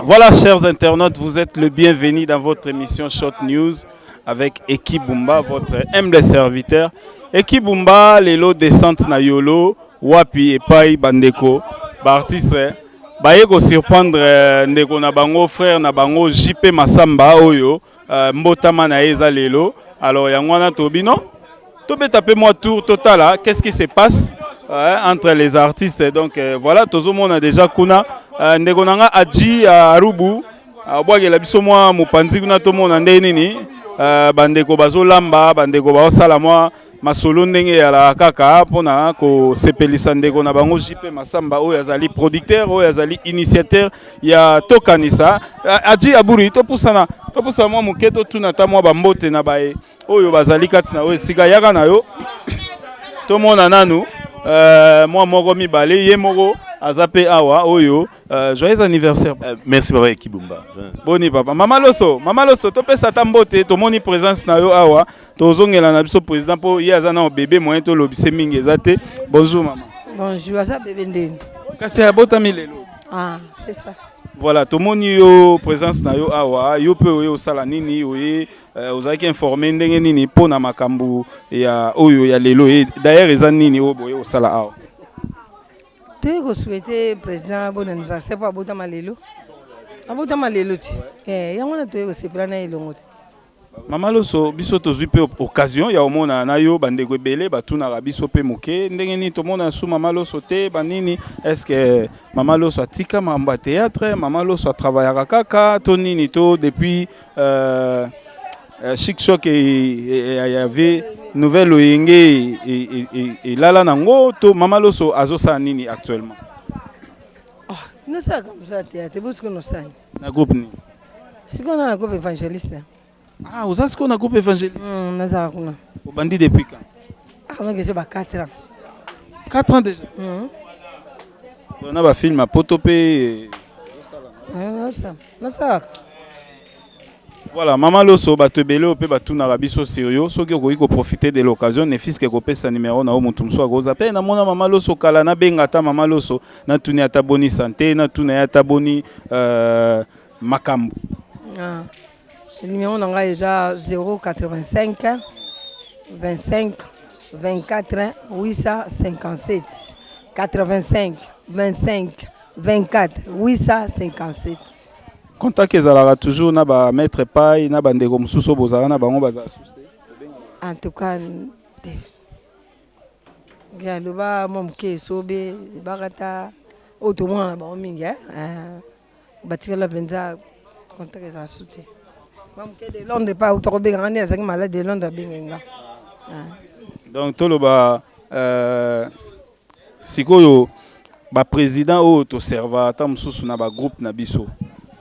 Voilà, chers internautes, vous êtes le bienvenu dans votre émission Short News avec Eki Bumba, votre humble serviteur. Eki Bumba, les lots descente na yolo, wapi et pai bandeko, artiste, baye ko surprendre ndeko na bango frère na bango JP Masamba oyo, mbotama na eza lelo. Alors yangwana tobino, tobe tapez moi tour total là, qu'est-ce qui se passe entre les artistes? Donc voilà, tout le monde a déjà kuna. Ndeko nanga Adji Arubu abwagela biso mwa mopanzi kuna to mona ndenini bandeko bazolamba bandeko baosala mwa masolo ndenge ya la kaka pona ko sepelisa ndeko na bango JP Masamba oyo azali producteur oyo azali initiateur ya tokanisa Adji Aburi to pusana mwa muketo tuna ta mwa bambote na bae oyo bazali kati na oyo sika yaka na yo to mona nanu moi moko mibale ye moko azape awa oyo joyeux anniversaire. Merci papa Eki Bumba. Boni papa. Mama Loso to pesa tambote to moni présence na yo awa to zongela na biso président po ye azana bébé moyen to lobise mingi ezate. Bonjour maman. Bonjour, ça bébé ndeni. Kasi abota milelo. Ah, c'est ça. Voilà, to moni yo présence na yo awa yo pe oyo sala nini oye ozaki informer ndenge nini po na makambu ya oyo ya lelo d'ailleurs eza nini oyo sala awa. Tu as souhaité président bon anniversaire pour Abota Malelo. Abota Malelo ti. Yango na tu es plan na ilongo ti. Mama Loso biso to zupe occasion ya omona na yo bandeko ebele batuna ka biso pe moke ndenge ni to mona su Mama Loso te banini est-ce que Mama Loso atika mamba théâtre Mama Loso travaillera kaka to nini to depuis Chic Choc et y avait nouvelle oyenge et lala nango to Mama Loso azosa nini actuellement. Ah, nous ça comme ça théâtre parce que nous ça. Na groupe ni. C'est qu'on a un groupe évangéliste. Ah, vous avez qu'on a groupe évangéliste. Naza kuna. Au bandit depuis quand? Ah, on a que 4 ans. 4 ans déjà. On a un film à Potopé. Non ça. Voilà, Mama Loso batebele ope batuna rabiso sérieux soki ko profiter de l'occasion ne fiske ko pesa numéro na o mutumso akoza pe na mona Mama Loso kala na benga ta Mama Loso na tuni ata boni santé na tuni ata boni makambu. Ah. Le numéro nanga déjà 085 25 24 857 85 25 24 857. Contact ezalaka toujours na ba maître pai na bandeko mususu bozala na bango baza asuste. En tout cas ya loba momke sobe bagata otomona ba mingi batikala benza contact ezala asuste. Momke de Londres pas utokobenga ngani azangi malade de Londres benga. Donc toloba sikoyo ba président o to serva ta mususu na ba groupe na biso.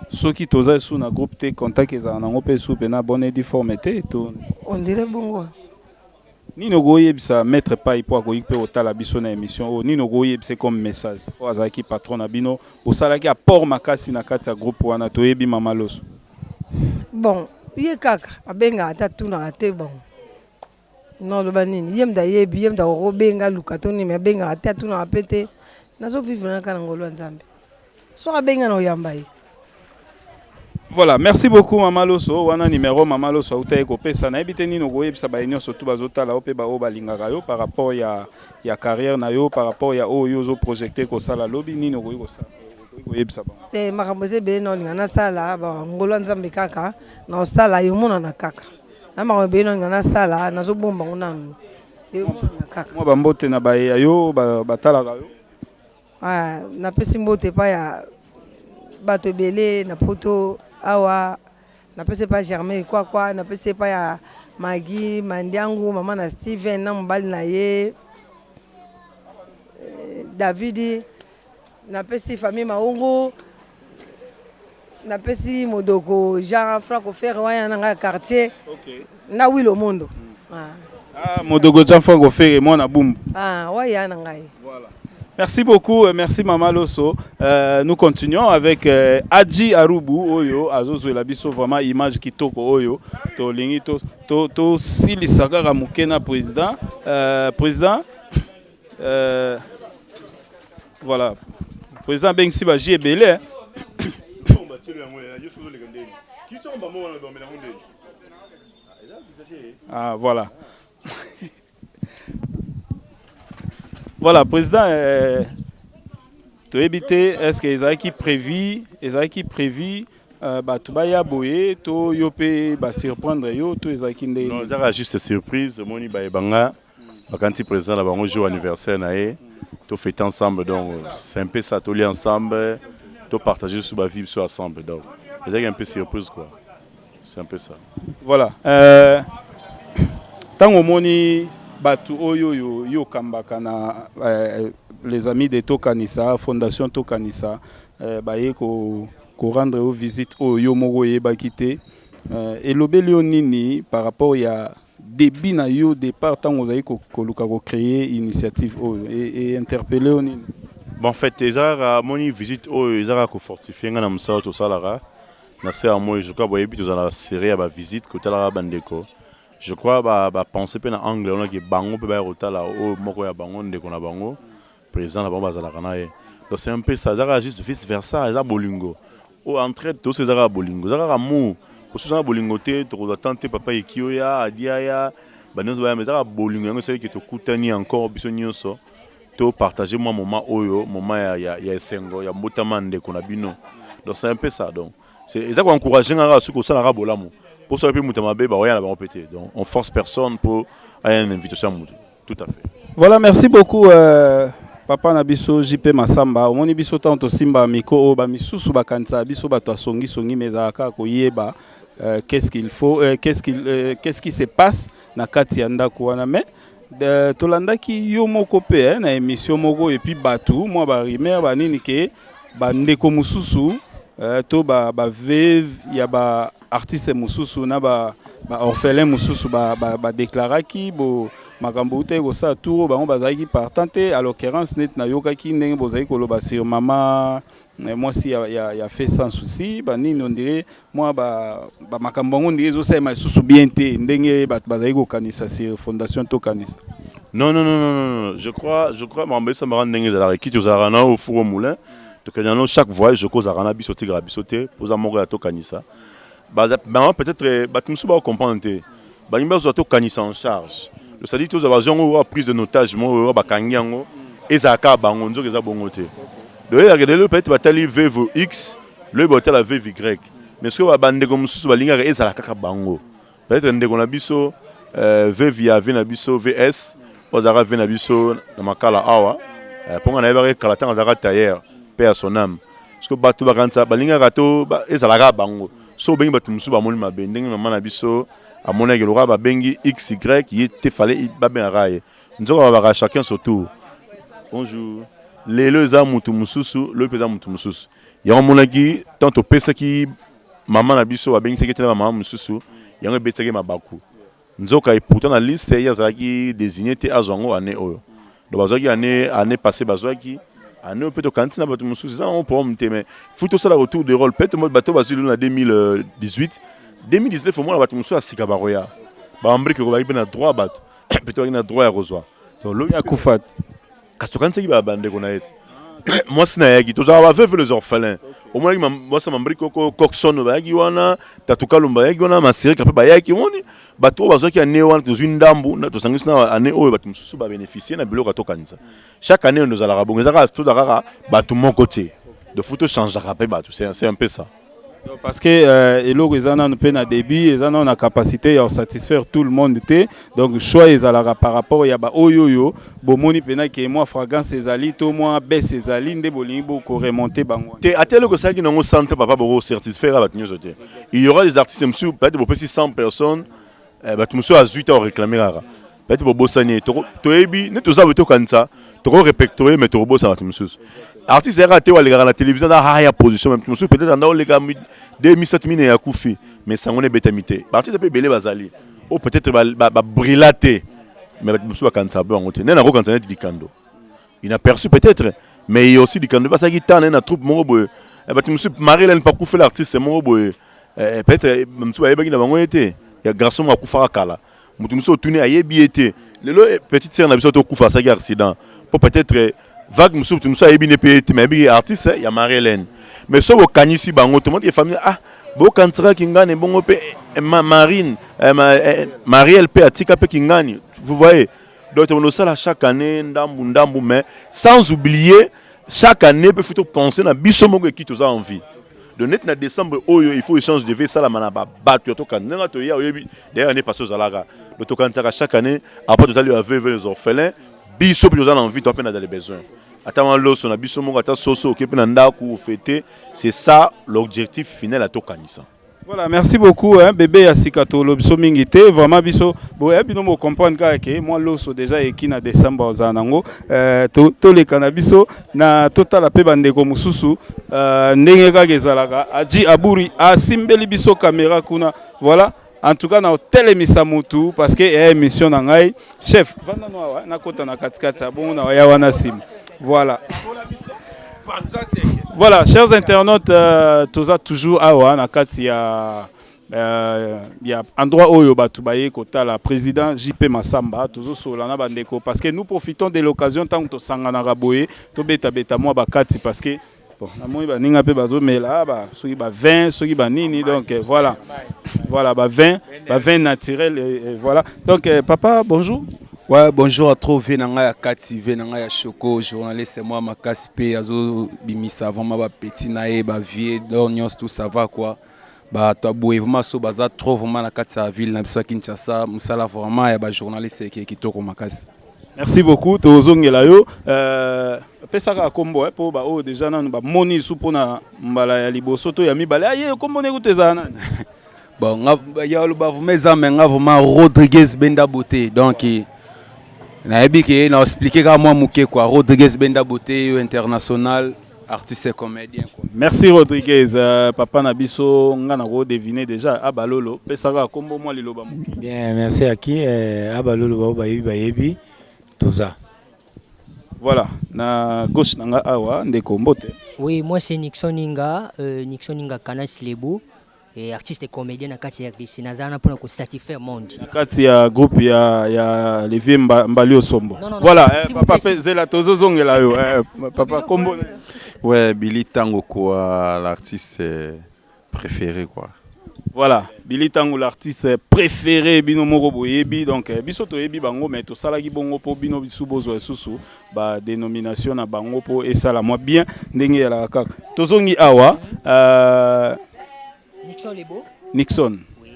Ceux qui toza sous na groupe te contact ezala nango pe sous pena bonne difformité to on dirait bongo ni no goye bisa mettre pas ipo ko ikpe otala biso na émission o ni no goye bisa comme message o azaki patron na bino o salaki apport makasi na kati ya groupe wana to yebi Mama Loso. Bon ye kaka abenga ata tuna ate bon non le banini yem da yebi yem da robenga lukatoni me benga ata tuna apete nazo vivre na kana ngolo nzambe so abenga no yambai. Voilà, merci beaucoup Mama Loso. Wana numéro Mama Loso uta eko pesa na ebite nino goye bisa ba union surtout bazota la ope ba o balingaka yo par rapport ya carrière na yo par rapport ya o yo zo projecter ko sala lobby nino goye ko sala. Goye bisa ba. Makamboze be no lingana sala ba ngolo nzambe kaka na sala yo mona na kaka. Na makambo be no lingana sala na zo bomba ngona. Yo mona na kaka. Mo ba mbote na ba yo batala ka yo. Ah, na pesi mbote pa ya bato belé na poto awa na pese pas Germain quoi na pese pas ya Maggie Mandiangu maman na Steven na mbali na ye David na pese famille Maungu na pese modoko Jean Franco Fer waya na quartier na Wilo Mondo. Ah modoko Jean Franco Fer moi na Bumbu. Ah waya na ngai. Voilà. Merci beaucoup, merci Mama Loso. Nous continuons avec Adji Arubu Oyo, Azozo Labiso, vraiment image qui toko Oyo, to lingi to Sili Sakara Mukena président, voilà, président Bengsi Baji Belé. Ah, voilà. Voilà, président, tu éviter, est-ce que les qui prévu, tu vas y aboyer, tu vas surprendre, tu es qui n'est. Non, c'est juste surprise, mon ibanga, quand tu présent là, on joue anniversaire naé, tu fêtes ensemble, donc c'est un peu ça, tu lis ensemble, tu partages sur la vie sur ensemble, donc c'est un peu surprise quoi, c'est un peu ça. Voilà. Tant au moni batu oyo yo kambaka na les amis de Tokanisa, Fondation Tokanisa, baye ko rendre aux visites oyo moko yeba kité et lobeli nini par rapport ya début na yo départ tant ozali ko luka ko créer initiative oyo et interpeller nini. Bon en fait ezara moni visite oyo ezara ko fortifier ngana msao to salara na se amoy je crois boyebi to za série ba visite ko talara bandeko. Je crois que penser à l'angle, on a qui bango peut être là au moko ya bango ndeko na bango président la bomba zala kana e. Donc c'est un peu ça, ça juste vice versa, ça bolingo. Au entraide tous ces ara bolingo, ça amour. Pour ce bolingo te to tenter papa ekio ya adia ya banezo ba mais ça bolingo ngo c'est que to kutani encore biso nyonso. To partager moi moment oyo, moment ya esengo ya mbotama ndeko na bino. Donc c'est un peu ça donc. C'est ça qu'on encourager ngara suko ça la bolamo. Pour ça, donc on force personne pour aller à une invitation. Tout à fait. Voilà, merci beaucoup, Papa Nabiso JP Massamba. Omoni biso tanto simba miko ba misusu ba kanza biso ba songi songi mezaka ko yeba qu'est-ce qu'il faut qu'est-ce qui se passe na kati ya ndako wana mais tolanda ki yo moko pe na émission moko et puis batu moi ba rimer ba nini ke ba ndeko mususu to ba veuve ya ba artiste mususu na ba orphelin mususu ba déclara ki bo makambo te ko sa tour ba on bazaki partante à l'occurrence net na yoka ki ndenge bozaki ko loba sur maman moi si ya fait sans souci ba nini on dirait moi ba makambo on dirait zo sa mususu bien te ndenge bazaki ko kanisa sur fondation to kanisa. Non, je crois m'embêter ça me rend ndenge za la ki tu za na au four au moulin. Donc chaque voyage je cause à rana bisoté grabisoté pour amour à to kanisa. Peut-être tu vas comprendre que tu dois te en charge. C'est-à-dire que tu as une prise de notage, et ça a bango nzo keza bongote. Donc il peut-être batali VV X, le botel la VV Y. Mais ce que va bande comme sous balinga et ça la kaka bango. Peut-être ndeko na biso VV AV na biso VS, ozara V na biso na makala awa. Pour na yeba kala tanga zara tailleur, paix à son âme. Parce que batu bakanta balinga rato et ça la kaka bango. So bengi batu musu ba moni mabe ndenge maman na biso a mona gelora ba bengi XY qui était fallait ba ben raye nzoka ba chacun son tour. Bonjour les za mutu mususu le pesa mutu mususu ya mona ki tanto pesa ki maman na biso ba bengi sekete maman mususu ya ngo beteke mabaku nzoka et pourtant na liste ya zaki désigné te azongo année oyo do bazaki année passée bazaki année peut-être quand na batu mususu ça on peut mais faut tout ça le retour de rôle peut-être mode bateau basile na 2018 2019 au moins la batu mususu a sikabaroya ba ambrike ko ba ibena droit bateau peut-être na droit à rejoindre donc lo ya kufat kasto quand c'est ba bande ko na et moi sina yaki to za ba veuve les orphelins au moins moi ça m'ambrike ko coxon ba yaki wana tatuka lumba yaki wana masiri ka ba yaki woni bateau bazaki année wana to zindambu na to sangisi na année oyo batu mususu ba bénéficier na biloko to kanisa chaque année nous allons rabonga tout d'ara bateau mon côté de photo change rapé bateau c'est un peu ça. Parce que elo rezana nous peine à début ezana on a capacité à satisfaire tout le monde donc choix ezalaka par rapport ya ba oyoyo bomoni pena que moi fragrance ezali to moi baisse ezali nde bolingi ko remonter bango te atelo ko ça qui non centre papa boko satisfaire ba tinyo te il y aura des artistes monsieur peut-être pour 100 personnes ba monsieur à 8 heures réclamer rara peut-être pour bossani to ebi ne to za to kanisa to répertorier mais to bossa ba monsieur artiste est raté ou aller à la télévision dans high position même monsieur peut-être dans les gars 2007 mine ya koufi mais ça on est bétamité artiste peut belé bazali ou peut-être ba brilaté mais monsieur ba kanisa ba ngote nena ko kanisa di kando il a perçu peut-être mais il y a aussi di kando parce qu'il tane na troupe mo boy ba monsieur Marilyn pas koufi l'artiste mo boy peut-être monsieur ba yeba na bango été ya garçon ma koufa kala monsieur tourner ayebi été le petite sœur na biso to koufa ça accident pour peut-être vague monsieur a ebi ne peut mais artiste il y a Marie-Hélène mais so bokanisi bango tout le monde qui famille ah bokantira kingani bongo pe Marine Marielle pe atika pe kingani vous voyez donc on ça chaque année ndambu mais sans oublier chaque année peut faut penser na biso moko qui tous a envie de net na décembre oyo il faut échange de vie ça la manaba battu to kan nga to ya oyebi d'ailleurs année passée zalaka le to kantaka chaque année après tout à l'heure avec les orphelins biso plus en envie to peine dans les besoins attends l'os on a biso moko ata soso qui peut ndaku fêter c'est ça l'objectif final à to kanisa. Voilà, merci beaucoup, hein, bébé Yasikato, l'obso mingité, vraiment biso, bon, bino mo comprendre que moi l'osso déjà et qui na décembre aux anango, to les cannabiso na total la pebande comme susu, ndenge ka gezalaka, aji aburi, asimbeli biso caméra kuna, voilà. En tout cas, na hôtel Misamutu parce que émission nangai, chef, vanda noa na kota na katikata, bon na ya wana sim, voilà. Voilà, chers internautes, tous toujours awa na kati ya endroit oyo batubaye kota la président JP Massamba toujours solana bandeko parce que nous profitons de l'occasion tant que to sangana raboye to beta moi bakati parce que bon na moi ba ninga pe bazo mela ba soki ba 20 soki ba nini donc voilà ba 20 naturel et voilà donc papa bonjour. Ouais, bonjour à trop venanga ya Kati, venanga ya Choco, journaliste moi makasi pe azo bimisa vraiment ba petit nae ba vie d'ornios tout ça va quoi. Ba to boye vraiment so baza trop vraiment na Kati sa ville na biso Kinshasa, musala vraiment ya ba journaliste qui kitoko makasi. Merci beaucoup tozongela yo pesaka kombo po ba o déjà nanu ba moni su pona mbala ya liboso to ya mibala ye kombo ne kuteza nani. Bon, ya lo ba vumeza menga vraiment Rodriguez Benda Beauté donc na expliqué moi muke quoi Rodriguez Benda Beauté international artiste et comédien quoi. Merci Rodriguez papa Nabiso ngana ko deviner déjà abalolo pesaka kombo moi liloba muke. Bien merci à qui abalolo ba yebi tout ça. Voilà na gauche nanga awa ndeko mbote. Oui, moi c'est Nixon Ninga Kanas Lebo. Et artiste et comédien na kati ya RDC nazana pour ko satisfaire monde. Na kati ya groupe ya Levier Mbalio Sombo. Voilà, papa Zela tozo zongela yo papa kombo. Ouais, Billy Tango quoi, l'artiste préféré quoi. Voilà, Billy Tango l'artiste préféré bino moko boyebi donc biso to yebi bango mais to sala ki bongo po bino bisu bozo susu ba dénomination na bango po et sala moi bien ndenge ya la kaka. Tozongi awa Nixon Lebo. Nixon. Oui.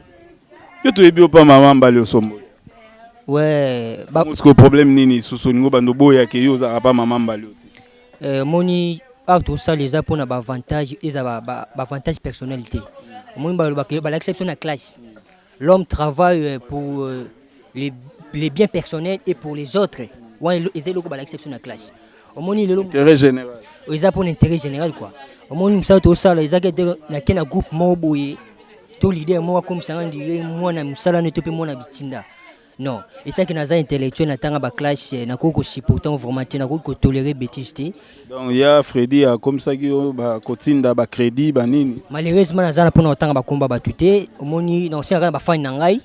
Que tu es bien pas maman Mbalio Sombo. Ouais. Parce que le problème nini sous ngo bando boya ke yo za pas maman Mbalio. Moni tout ça les a pour na avantage et ça avantage personnalité. Moi l'exception de la classe. L'homme travaille pour les biens personnels et pour les autres. Ouais, ils ont l'exception de la classe. Intérêt général. Ils ont pour l'intérêt général quoi. Au moins ça tout ça les agents na groupe moboye to leader moi comme ça ndire moi na musala ne to pe moi na bitinda non étant que naza intellectuel na tanga ba clash na ko supportant vraiment na ko tolérer bêtise. Donc il y a Freddy comme ça qui ba kotinda ba crédit ba nini malheureusement naza na pona tanga ba combat ba tuté au moins non c'est ba fan na ngai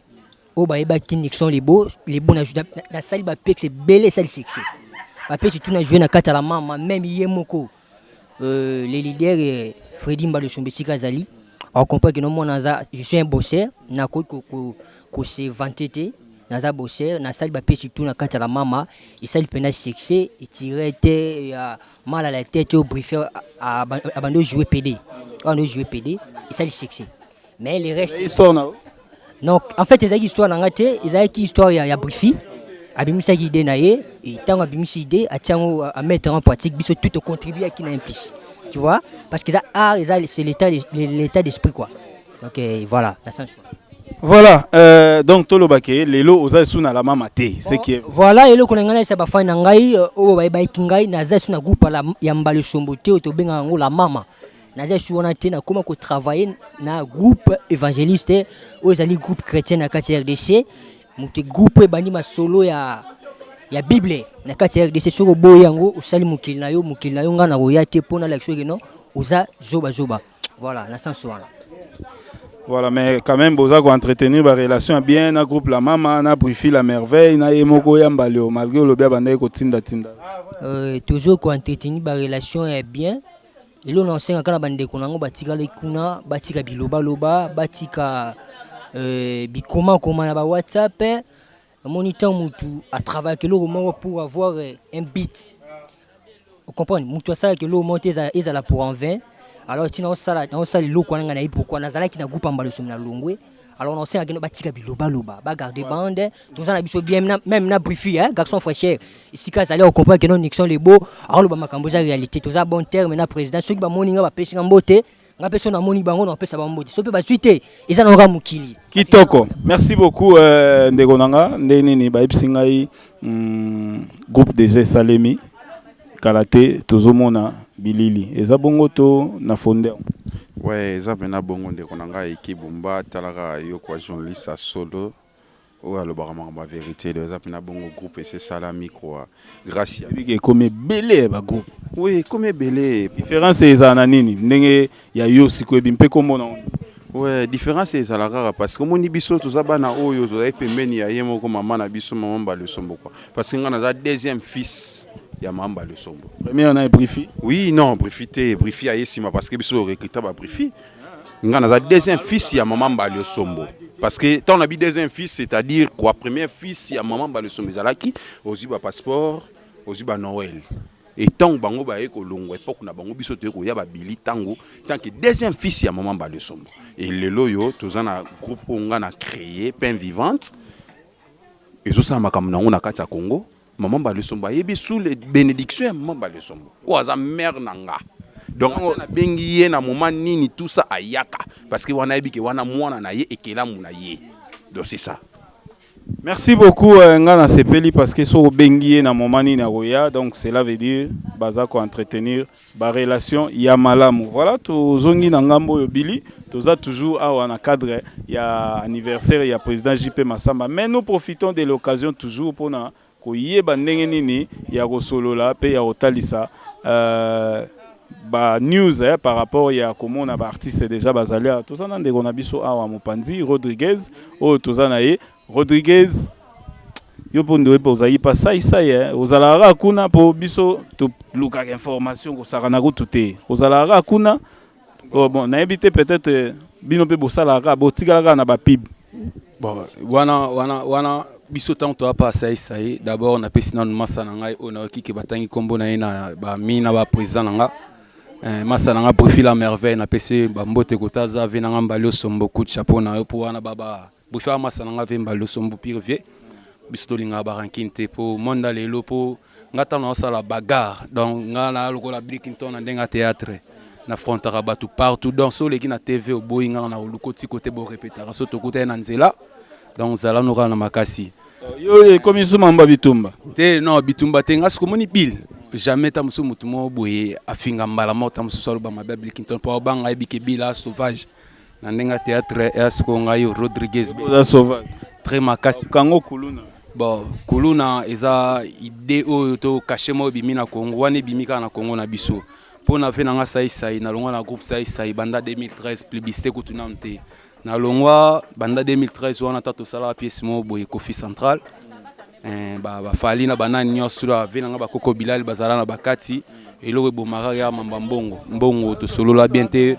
o ba eba Nixon les beaux na na salle ba pex c'est belé salle succès ba pex tout na jouer na kata la maman même yemoko les leaders Freddy Mbalio Sombo Sikazali on comprend que non je suis un bosseur na ko se vanter naza bosseur na salle ba pex tout na kata la maman et salle pena succès et tirer mal à la tête au briefer à bando jouer PD on jouer PD et salle succès mais les restes histoire non en fait les histoires na ngate ils histoire ya briefi abimisa idée naie et tant abimisa idée à mettre en pratique biso tout contribuer à qui na implique tu vois parce que ça c'est l'état d'esprit quoi donc voilà la sens voilà donc tolobake lelo ozasu na la mama te c'est qui voilà elo konangana ça ba fa na ngai o ba kingai na zasu na groupe ya Mbalio Sombo te to benga ngo la mama na zasu wana te na comment ko travailler na groupe évangéliste o zali groupe chrétien na kati RDC muti groupe bani masolo ya Bible na kati RDC soko boy yango osali mukili na yo nga na roya te pona la chose non oza zoba voilà na sens wana. Voilà, mais quand même, vous avez entretenir la relation bien, na groupe la maman, na briefé la merveille, na emoko ya Mbalio, malgré le bien bandé ko tinda. Toujours qu'on entretenir la relation est bien. lelo na osenga kana bandeko nango batika lekuna batika biloba loba batika bikoma koma na ba WhatsApp moniteur mutu a travaillé que le pour avoir un beat. Vous comprenez? Mutu ça que le monte est là pour en 20. Alors tu n'as ça le loco na na pourquoi na zala ki na groupe ambalo somna longwe. Alors on sait que batika biloba loba ba garder bande tout ça na biso bien même na briefing hein garçon frère ici ka zala on comprend que non Nixon les beaux alors le ba makambo za réalité tout ça bon terme na président ceux qui ba moninga ba pesi mbote nga pesi na moni bango na pesa ba mbote so pe ba suite ils en aura mukili kitoko. Merci beaucoup ndeko nanga ndeni ba ipsingai groupe DG Salemi Kalate tozomona bilili eza bongo to na fondé. Ouais, eza bena bongo ndeko nanga Équipe Bumba talaka yo kwa journaliste à solo ou alors ba vérité eza bena bongo groupe c'est Salami quoi. Gracia. Biki comme belé ba groupe. Oui, comme belé. Différence eza na nini ndenge ya yo sikwebi mpe komona. Ouais, différence ezalaka parce que moni biso toza bana oyo toza pembeni ya yemo ko mama na biso mama ba le sombo quoi. Parce que ngana za deuxième fils ya mamba le sombo. Premier on a briefé. Oui, non, briefé a yesima parce que biso recruta ba briefé. Ngana za deuxième fils ya maman ba le sombo. Parce que tant on a deuxième fils, c'est-à-dire quoi premier fils ya maman ba le sombo zalaki ozi ba passeport, ozi ba Noël. Et tant bango ba eko longo époque na bango biso te ko ya ba bili tango tant que deuxième fils ya maman ba le sombo. Et le loyo tozana groupe on a créé pain vivante. Et zo sa makamna on a kati ya Congo. Maman ba le sombo yebi sous les bénédictions maman ba le sombo. Oza mère nanga. Donc on a bengi ye na moment nini tout ça ayaka parce que wana yebi ke wana mwana na ye ekela muna ye. Donc c'est ça. Merci beaucoup ngana sepeli parce que so bengi na moment nini na roya donc cela veut dire baza ko entretenir ba relation ya malamu. Voilà to zongi na ngambo yo bili toza toujours awa na cadre ya anniversaire ya président JP Massamba mais nous profitons de l'occasion toujours pour na ko yeba ndenge nini ya ko solola pe ya otalisa ba news par rapport ya comment on a ba artiste déjà bazalia tout ça ndeko na biso awa mopanzi Rodriguez o tozana ye Rodriguez yo pondo po zayi pa sai ozalara kuna po biso to luka information ko sakana ko tuté ozalara kuna bon na éviter peut-être bino pe bosalara botikala na ba pib bon wana biso tanto apa sai d'abord na pesi na masa na ngai ona ki ke batangi kombo na ina ba mina ba président nga masa na nga profil à merveille na pesi ba mbote kotaza ve na ngamba lo sombo coup de chapeau na yo po wana baba bufa masa na nga ve mbalo sombo pire vie biso to linga ba ranking te po monda lelo po ngata na sala bagarre donc ngala lokola Blikington na ndenga théâtre na frontara batu partout donc so leki na TV o boyinga na lukoti côté bo répétera so to côté na nzela donc zala no na makasi yo comme suma mba bitumba te non bitumba te ngasko moni pile jamais ta musu mutu mo boye afinga mbala mota musu solo ba mabe Blikington po banga ebike bila sauvage na ndenga théâtre esko ngayo Rodriguez za sauvage très makasi kango kuluna bon kuluna eza idée oyo to caché mo bimi na Congo wane bimika na Congo na biso po na vena nga sai na longwa na groupe sai banda 2013 plébiscité kutuna mte na longwa banda 2013 wana tato sala pièce mo boye Kofi Central ba fali na banani nyoso la vena nga ba Koko Bilal bazala na bakati elo bomara ya mamba mbongo to solo la bien te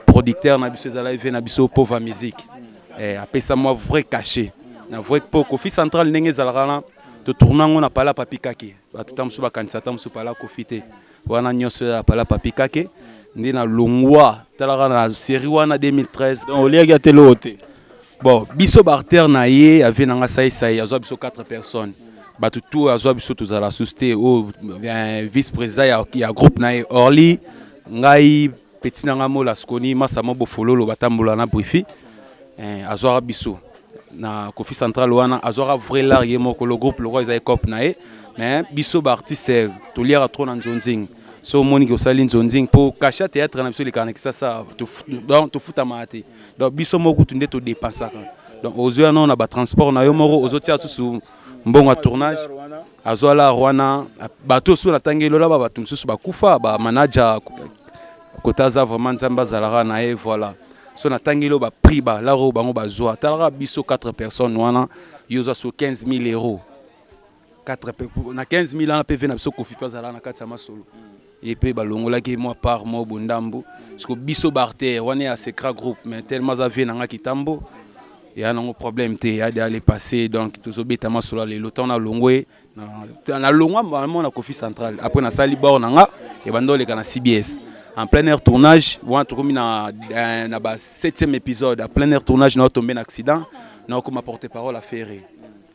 producteur na biso zala vena biso pauvre musique apesa moi vrai caché na vrai po Kofi Central ndenge zalaka to tournango na pala papikake ba tutamso ba kanisa tamso pala Kofi te wana nyoso ya pala papikake ndi na longwa talaka na série wana 2013 donc oliaki atelo ote bon biso barter na ye avait nanga sai azwa biso 4 personnes batu tout azwa biso tozala susté o vice président ya groupe na ye Orly ngai petit nanga mola skoni masa mo bofololo batambola na brifi azwa biso na Kofi Central wana azwa vrai l'art ye moko le groupe le roi za cop na ye mais biso ba artiste to liera trop na nzonzing so moni ko sali nzonzing po kasha théâtre na biso le kanekisa ça donc to futa mate donc biso moko tunde to dépensaka donc ozwa non na ba transport na yo moko ozotia susu mbongo tournage azwa la rwana bato so na tangelo la ba bato susu ba kufa ba manager kotaza vraiment nzamba zalara na ye voilà so na tangelo ba prix ba la ro bango bazwa talaka biso 4 personnes wana yoza so 15 000 euros 4 na 15 000 ans PV na biso Kofi pazala na kati ya masolo et puis balongola qui moi par moi bundambu parce que biso barter on est à secret groupe mais tellement ça vient nanga kitambo il y a un problème il y a d'aller passer donc tous obétamment sur les lots on a longwe na longwa normalement na Kofi Central après na sali bord nanga et bando les kana CBS en plein air tournage on trouve na 7e épisode en plein air tournage na tombé un accident na comme porter parole à Ferré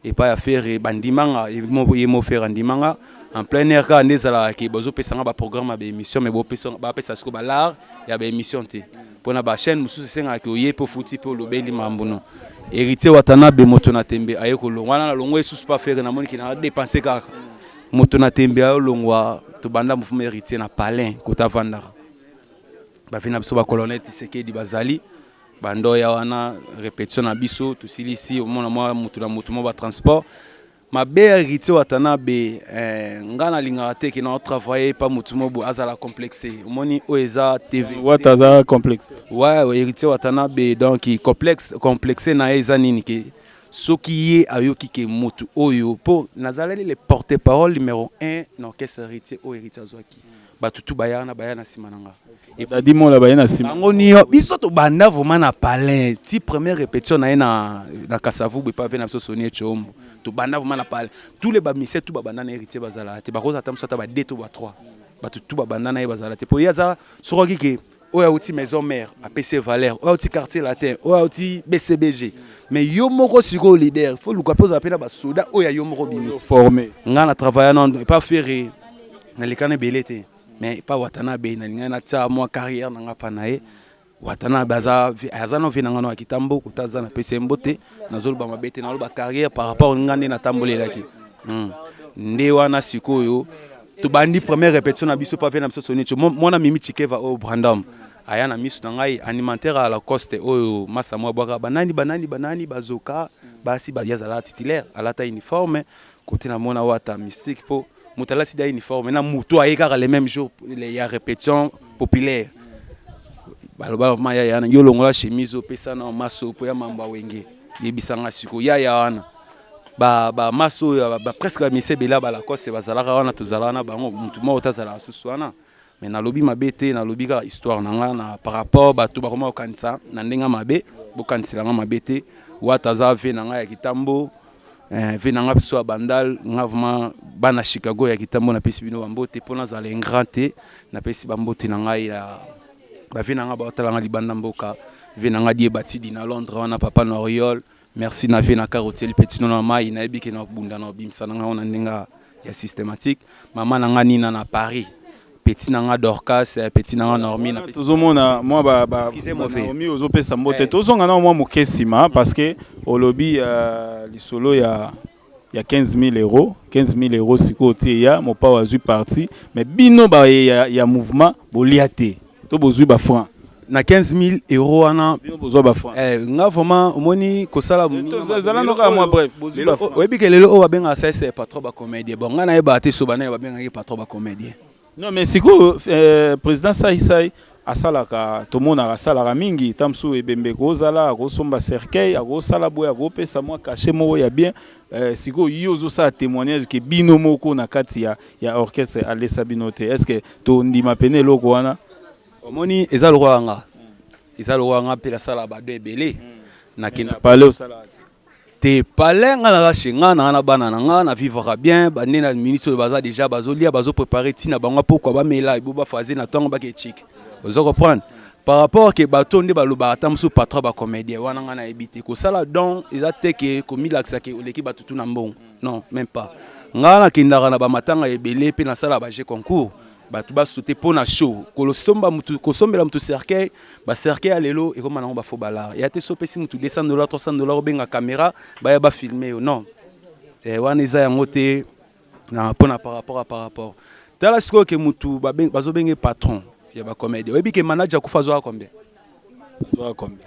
et pas à Ferré bandimanga et mo faire andimanga en plein air quand des ala qui bozo pesanga ba programme ba émission mais bo pesa ba pesa sko ba l'art ya ba émission te pona ba chaîne mususu senga ki oye po futi po lobeli mambuno héritier Watanabe moto na tembe aye ko longwana na longwe susu pas faire na moni ki na dépenser kaka moto na tembe ayo longwa to banda mufume héritier na palin kota vandara ba vina biso ba colonel Tshisekedi bazali bando ya wana répétition na biso to silisi au mona moi moto na moto mo ba transport ma belle héritier Watanabe ngana lingaka te ki na travailler pas moto mo bo azala complexé moni oeza TV Wataza complexe. ouais héritier Watanabe donc complexé na eza nini ke soki ye ayoki ke moto oyo po nazaleli le porte-parole numéro 1 na orchestre héritier o héritier azwaki batutu bayana simananga et dadi mo la bayana sim bango niyo biso to banda vraiment na palin ti première répétition na Kasavu be pas venir sonner chombo to banda vraiment na palin tous les bamisé tout banda na héritier bazala te bakoza tamso ta ba 2 to ba 3 batutu banda na bazala te po yaza soroki ke oya outi maison mère à PC Valère oya outi quartier latin oya outi BCBG mais yo moko siko leader faut luka posa pena ba soda oya yo moko bimis formé ngana travailler non pas faire na likane belete mais pas Watanabe na ngana tsa moi carrière na ngapa nae Watanabe azano vina ngano akitambo kutaza na PC mbote na zolba mabete na loba carrière par rapport ngande na tambolelaki nde wana sikoyo to bandi première répétition na biso pas vena biso sonicho mona mimi chikeva au Brandam aya na misu na ngai alimentaire à la coste oyo masa mwa bwaka banani bazoka basi ba yazala titulaire alata uniforme côté na mona wata mystique po mutala sida uniforme na muto ayeka les mêmes jours les répétition populaire baloba ma ya yo longola chemise opesa na maso po ya mamba wenge yebisanga siko ya wana ba maso ba presque mise bela ba la coste bazalaka wana tozala na bango mutu mo tazala susu wana mais na lobi mabete na lobi ka histoire nanga na par rapport ba to ba koma okanisa na ndenga mabe bokanisela nga mabete wataza ve nanga ya kitambo ve nanga biso bandal nga vraiment bana Chicago ya kitambo na pesi bino bambote pona za le grand te na pesi bambote nanga ya ba ve nanga ba talanga libanda mboka ve nanga die batidi na Londres wana papa na Oriol merci na ve na carotel petit no na mai na ebiki na bunda na bimsa nanga ona ndenga ya systématique mama nanga nina na Paris petit nanga Dorcas petit nanga Normi na tozomona moi ba Normi ozopesa mbote tozonga na moi mokesima parce que au lobby lisolo ya 15 000 euros 15 000 euros siko tie ya mopa wazui parti mais bino ba ya mouvement boliate to bozui ba franc na 15 000 euros wana bino bozwa ba franc nga vraiment omoni kosala zala no ka moi bref bozui ba franc oyebi ke lelo o babenga ça patron ba comédien bon nga na yeba te so bana babenga ki patron ba comédien non mais siko président sai asalaka tomona asalaka mingi tamsu ebembe kozala akosomba cercueil akosala boya akopesa mwa caché moko ya bien siko yozo sa témoignage ke bino moko na kati ya orchestre alesa bino te est-ce que to ndima pene loko wana omoni eza loanga pe la sala ba de belé na kina parler osala te palenga na shinga na bana nga na vivre bien ba na ministre baza déjà bazolia bazo préparer tina bango pourquoi ba mela ibo ba fazer na tongo ba ke chic vous comprendre par rapport que bato nde baloba atamso patron ba comédien wana nga na ebité ko sala donc eza te ke komi laksa ke oleki batutu na mbongo non même pas nga na kindaka na ba matanga ebele pe na sala ba jeu concours bato ba sauter pona show kolosomba mutu kosombela mutu cercueil ba cercueil alelo e koma na ba fo bala ya te sopesi mutu $200 $300 benga caméra ba ya ba filmer non wana eza yango te na pona par rapport tala siko ke mutu bazo benga patron ya ba comédie oyebi ke manager kufazo combien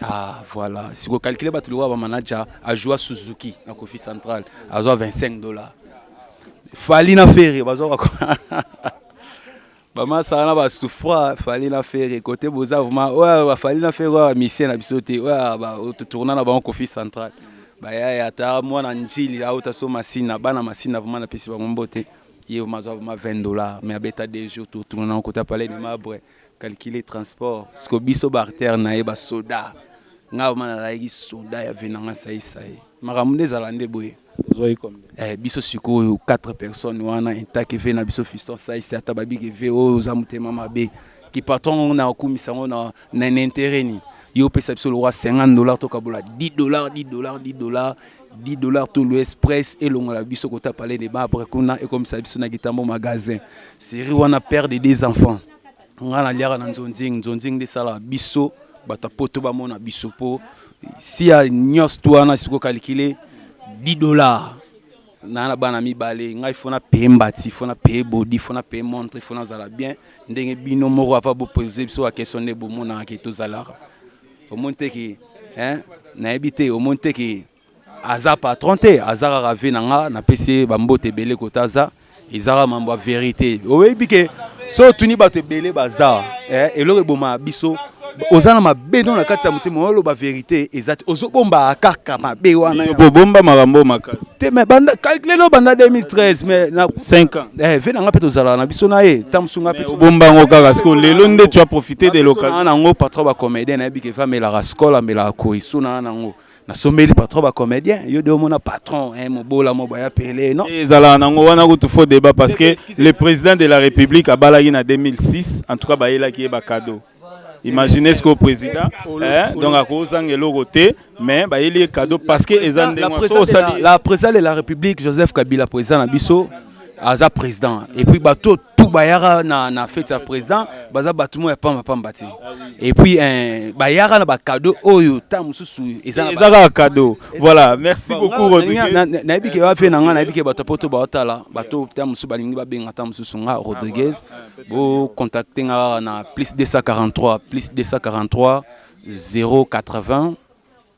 ah voilà si vous calculez ba tuliwa ba manager a joué Suzuki na Kofi Central a joué $25 fali na ferry bazo ba masana ba souffra fali na ferry côté boza vraiment ouais fali na ferry mission na bisote ouais ba tourner na ba Kofi Central ba ya ta moi na njili a uta so masina bana masina vraiment na pesi ba mbote il y a $20 mais abeta 2 jours tout tourner en côté parler de mabre calculer transport parce que biso barter na yeba soda nga mana la soda ya venanga sai maramunde zalande boye biso siko 4 personnes wana intaki vena biso fiston sai c'est atababi ke veo za mutema mabe ki patron na okumisa na intérêt ni yo pesa biso le roi $50 to kabola $10 tout l'Express et l'on biso kota parler de mabre kuna et comme ça biso na gitambo magasin série wana père de 2 enfants ngana liara na nzonzing de sala biso bata poto ba mona biso po si ya nyos to wana siko calculer $10 na bana mibale ngai fona payer mbati fona payer body fona payer montre fona zala bien ndenge bino moko ava bo poser biso a questionner bo mona ke to zalara au monte ki na habité au monte ki aza patron te azara rave nanga na pesi bambote belé kotaza izara mambo vérité oyebi ke so tuni bato belé baza eloko boma biso ozana mabe dans la kati ya mutema olo ba vérité ezati ozobomba kaka mabe wana bomba marambo makasi te mais banda calculer no banda 2013 mais na 5 ans vena nga peto zala na biso na ye tamsunga peto bomba ngoka parce que lelo nde tu as profité de l'occasion na ngo patron ba comédien na bi ke va mais la rascola mais la koisuna na ngo na someli patron ba comédien yo de mona patron mobola moba ya pelé non ezala nango wana kutu faux débat parce que le président de la République a balagi na 2006 en tout cas ba yela ki ba cadeau. Imaginez ce que le président, donc à cause d'un côté, mais il y a cadeau parce que la présidente de la République, Joseph Kabila, président Nabiso, Aza président. Et puis tout bayara na fête sa président, baza batumo ya pamba pambati. Et puis bayara na ba cadeau oyo tamususu ezaka cadeau. Voilà, merci beaucoup Rodriguez. Na ebike wa fe nanga na ebike batapoto ba otala, bato tamusu balingi ba benga tamususu nga Rodriguez. Bo contacter nga na +243 080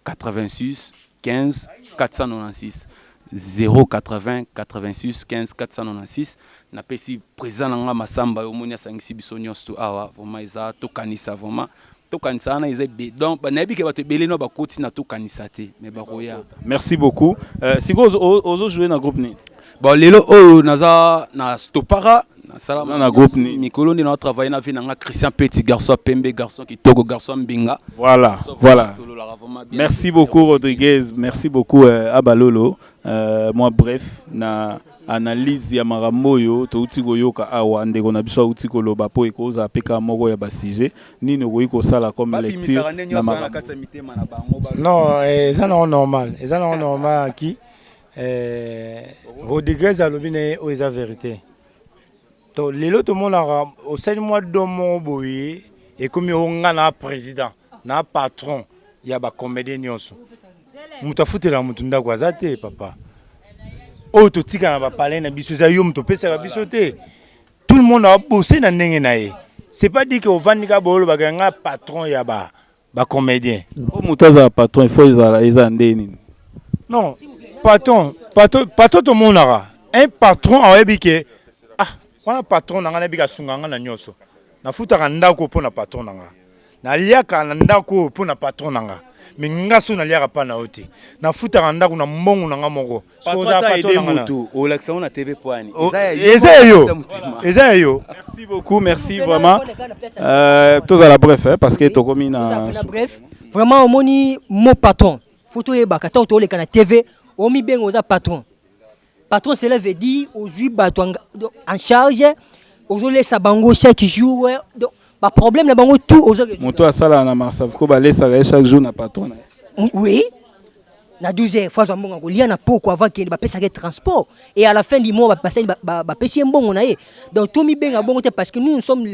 86 15 496. 080 86 15 496 na pesi président nga Masamba omoni asangisi biso nyonso awa vraiment eza to kanisa vraiment to kanisa na eza donc na biki bato belé no bakoti na to kanisa te mais bakoya. Merci beaucoup. Siko ozo jouer na groupe ni bon lelo o naza na Stopara Salam na groupe ni Mikolo ni na travailler na vie na Christian Petit garçon pembe garçon qui togo garçon mbinga. Voilà. Merci beaucoup Rodriguez, merci beaucoup Abalolo. Moi bref na analyse ya maramoyo to utiko yoka awa ndeko na biso utiko loba po ekoza peka moko ya basije nini ko sala comme lecture na non ça non normal qui Rodriguez alobine o eza vérité. To lelo to monara au sein mois de mon boye et comme on a président na patron ya ba comédien nyonso mutafutela mutunda kwa zate papa o to tika na ba parler na biso za yo muto pesa biso te tout le monde a bossé na ndenge na ye c'est pas dit que ovandika bolo baganga patron ya ba comédien o mutaza patron il faut eza ndeni non patron to monara un patron a ebike wana patron nanga na bika sunganga na nyoso na futa ndako po na patron nanga na liaka na ndako po na patron nanga minga so na liaka pa na oti na futa ndako na mbongo nanga moko soza patron nanga o l'accent na TV Poani eza yo merci beaucoup merci vraiment tous à la bref parce que to komi na bref vraiment moni mon patron photo e bakata to le kana TV o mi bengo za patron. Patron, cela veut dire aujourd'hui en charge, aujourd'hui ça bango chaque jour, pas problème la bango tout aujourd'hui. Monto à sala na Marsavko ba laisse chaque jour na patron. Oui. Na 12 fois ça mbongo lia na poko avant que ba pesa transport et à la fin du mois ba passer ba pesi mbongo na ye. Donc tout mi benga bongo te parce que nous sommes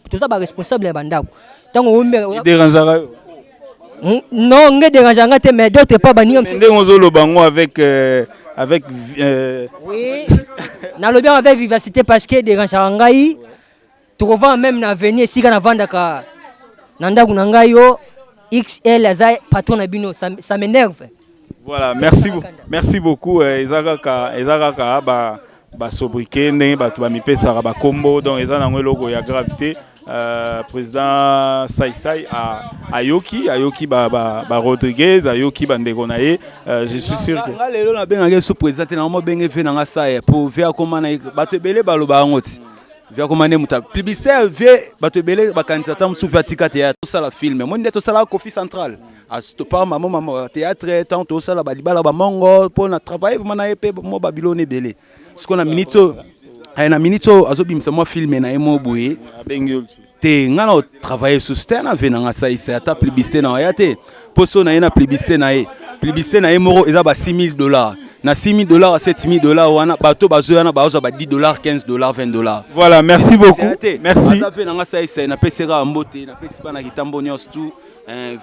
tout ça ba responsable ya bandako. Tant on dérangera. Non, on dérangera te mais d'autres pas bani. Ndé on lo bango avec oui, na lobi avec vivacité parce que dérangera ngai. Tu revends même na venir si kana vanda ka nanda kunanga yo XL azai patron na bino ça m'énerve. Voilà, merci beaucoup Ezaka ba basobriqué ndenge bato bamipesaka bakombo donc eza nango eloko ya gravité. Président Saïsaï ayoki ba Rodriguez ayoki bandeko na ye, je suis sûr que nga lelo na benga sous président na mo benga fe na sa pour ver comment na bato belé baloba ngoti ver comment ne muta publicitaire ve bato belé ba candidat musu vatika théâtre tout ça la film mo ndeto sala Kofi Central à stopper maman théâtre tant tout ça la balibala ba mongo pour na travail vraiment na epé mo Babylone belé ce qu'on a minito na minito azobimisa mo filmer na emo boye te ngana travailler sur stena vena nga sa isa ta publicité na ya te poso na ena publicité na e moro eza ba $6,000 na $6,000 à $7,000 wana bato bazo yana bazo ba $10 $15 $20. Voilà, merci beaucoup. Merci. Ça vena nga sa isa na pesera mbote na pesi bana kitambo nyos tout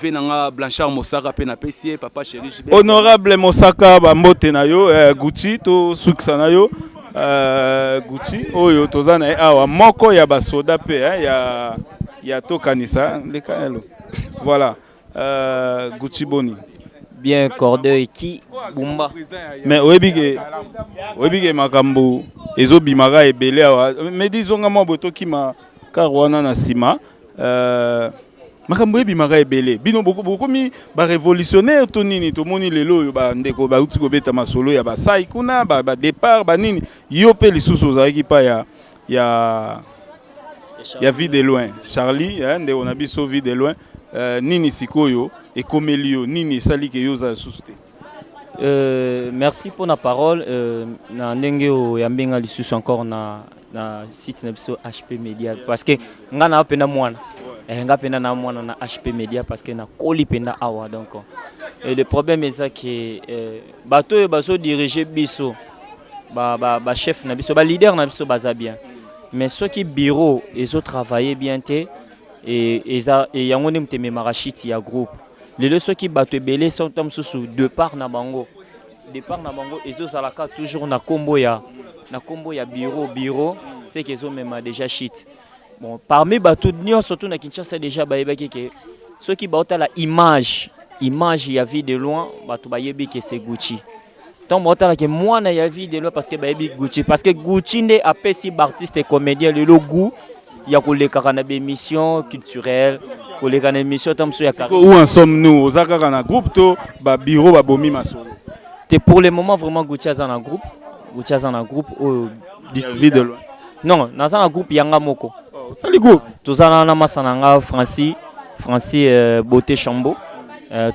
vena nga Blanchard Mosaka pe na pesi papa chéri honorable Mosaka ba mbote na yo Gucci to suksa na yo Gucci oyo tozana awa moko ya basoda pe ya to kanisa lekalo voilà Gucci Boni bien cordeur qui Bumba mais webige makambo ezobimaka ebele awa mais disons nga boto kima karwana na sima makambo ebimaka ebele bino beaucoup mi ba révolutionnaire to nini to moni lelo yo ba ndeko ba uti kobeta masolo ya basai kuna ba départ ba nini yo pe lisusu ozaki pa ya vie de loin Charlie nde on a biso vie de loin nini sikoyo ekomelio nini sali ke yo za suste. Merci pour la parole na ndenge o yambenga lisusu encore na site na biso HP Media parce que ngana pena mwana nga pena na mwana na HP Media parce que na koli penda awa donc le problème est ça que bato baso diriger biso ba chef na biso ba leader na biso baza bien mais ceux qui bureau ils ont travaillé bien té et yango ne mteme marachiti ya groupe les ceux qui bato belé sont comme sous départ na bango ils ont salaka toujours na combo ya bureau c'est qu'ils ont même déjà shit. Bon, parmi bateaux de surtout na Kinshasa déjà ceux qui battent la image il y a vu de loin bateau bayebi que c'est Gucci. Tant battent la que moi na y a vu de loin parce que bayebi Gucci parce que Gucci ne a pas si artiste et comédien le goût il y a les caranabe émission culturelle pour les caranabe émission tam so ya où en sommes-nous aux akana groupe to ba bureau ba bomi masolo. C'est pour le moment vraiment Gucci a un groupe au vie de loin. Non, dans un groupe yanga moko. Salut groupe. Tout ça na masananga Francis Beauté Chambo.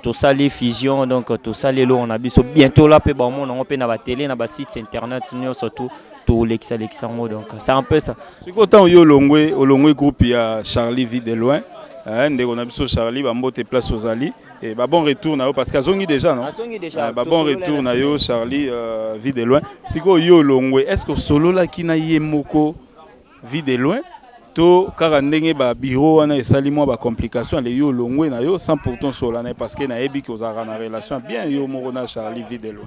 Tout ça les fusions donc tout ça les lots on a biso bientôt là pe ba mon on peut na ba télé na ba site internet surtout tout l'exalexandre donc c'est un peu ça. C'est autant yo longwe groupe ya Charlie vie de loin. Ndeko na biso Charlie ba mbote place aux ali et ba bon retour na yo parce qu'azongi déjà non. Azongi déjà. Ba bon retour na yo Charlie vie de loin. Siko yo longwe est-ce que solo la kina yemoko vie de loin to kaka ndenge ba bureau wana esali mo ba complication le yo longwe na yo sans pourtant solo na parce que na yebi ko za na relation bien yo moko na Charlie vie de loin.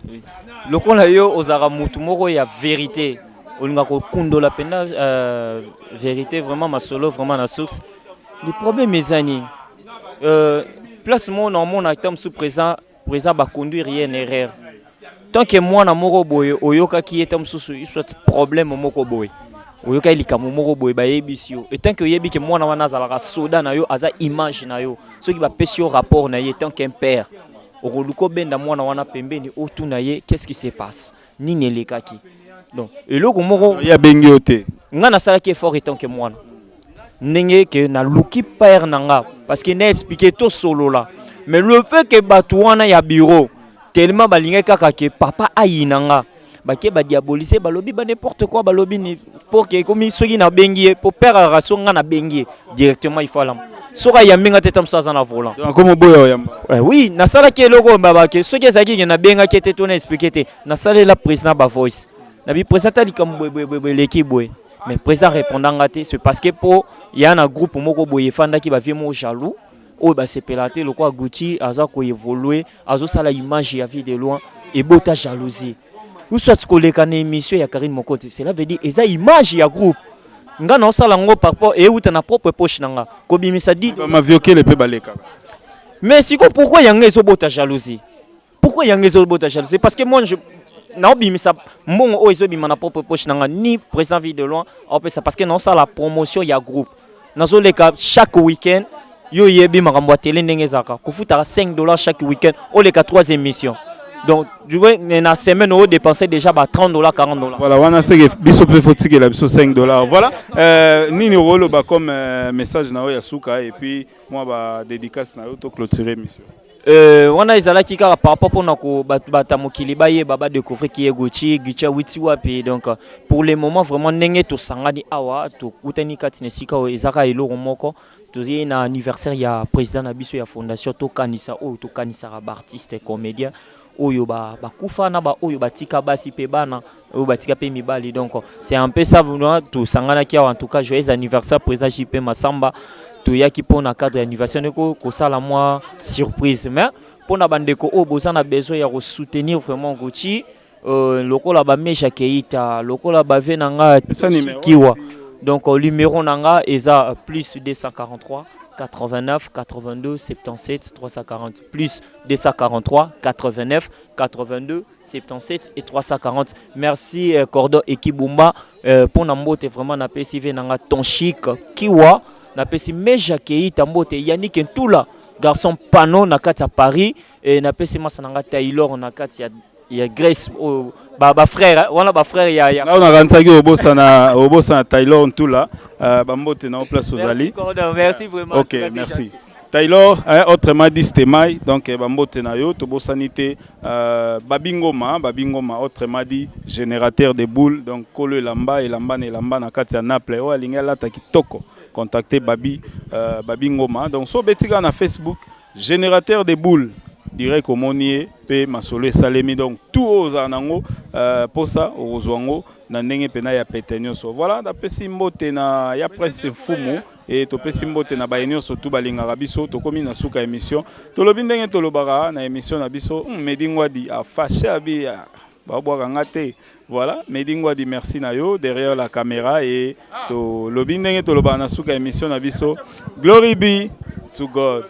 Lokola yo ozara mutu moko ya vérité. Olinga ko kundola pena vérité vraiment ma solo vraiment na source. Le problème est zani place mon acteur sous présent va conduire rien erreur tant que moi na moko boye oyoka qui est sous soit problème moko boye oyoka ilikamu moko boye ba yebisio et tant que yebi que moi na wana zalaka soda na yo aza image na yo ceux qui va pesio rapport na ye tant qu'un père okoluko benda moi na wana pembeni otu na ye qu'est-ce qui se passe nini lekaki donc eloko moko ya bengi ote ngana sala qui est fort et tant que moi n'engé que na luki père nanga parce que n'a expliqué tout solo là mais le fait que batouana ya bureau tellement balinga kaka que papa ayinanga bake ba diaboliser balobi ba n'importe quoi balobi ni pour que comme soki na bengi pour père rasonga na bengi directement il faut la soka ya minga tetam sa na volant comme boyo yamba oui na sala ke logo baba ke soki zaki na benga ke te tona expliquer te na sala la président ba voice na bi président li comme l'équipe boy mais président répondant c'est parce que pour il y a un groupe moko boye fanda qui va vraiment jaloux ou ba se pelater le quoi Gucci aza ko évoluer azo sala image ya vie de loin et bota jalousie ou soit ko le kana émission ya Karine Mokote cela veut dire eza image ya groupe nga na sala ngo par rapport et ou na propre poche nanga ko bimisa dit ma vioquer le pe baleka mais siko pourquoi yanga zo bota jalousie parce que moi naobimisa mbongo oyo ezobima na propre poche nanga ni président ville de loin opesa parce que naosala la promotion ya groupe nazoleka chaque week-end yo yebi makambo ya tele ndenge ezalaka kofutaka $5 chaque week-end oleka 3 émissions. Donc je vois na semaine on dépenser déjà $30 $40. Voilà, on a ce biso peut faut tirer la biso $5. Voilà, nini rolo ba comme message na ya suka et puis moi ba dédicace na to clôturer mission. On a ezalaki kaka par rapport na ko bata mokili baye baba découvrir qui est Gucci Witi wapi donc pour le moment vraiment ndenge to sangani awa to kutani katine sika ezaka eloko moko tozi na anniversaire ya président na biso ya fondation to kanisa o to kanisa ba artiste et comédien oyo ba kufa na ba oyo batika basi pe bana oyo batika pe mibali donc c'est un peu ça to sangana ki en tout cas joyeux anniversaire président JP Massamba to yaki pona cadre anniversaire ko sala moi surprise mais pona bandeko o bozana besoin ya ko soutenir vraiment Gucci lokola ba Meja Keita lokola ba venanga kiwa donc numéro nanga eza plus 243 89 82 77 340 plus 243 89 82 77 et 340. Merci Cordo Ekibumba pour nambote vraiment na PCV nanga ton chic kiwa na PC Meja Keita mbote Yannick Ntula garçon pano na kati à Paris et na PC masa nanga Taylor na kati ya Grace ba frère wana ba frère ya là on a rentré au boss na Taylor Ntula ba mbote na place ozali. Merci vraiment. OK, merci. Taylor autrement dit Stemai donc bambote na yo to bosanité babingoma autrement dit générateur de boules donc kolo lamba et lamba na kati ya Naples o alinga lata kitoko contacter babingoma donc so betika na Facebook générateur de boules direct komonier pe masolo salemi donc tout aux anango posa ozwango na ndenge pena ya petenyo so voilà dapesi mbote na ya presse fumu et to pesi mbote na bayenyo so tout balingaka biso to komi na suka émission to lobi ndenge to lobaka na émission na biso Medingwadi a fâché abi babwaka ngate voilà Medingwadi merci na yo derrière la caméra et to lobi ndenge to lobaka na suka émission na biso glory be to God.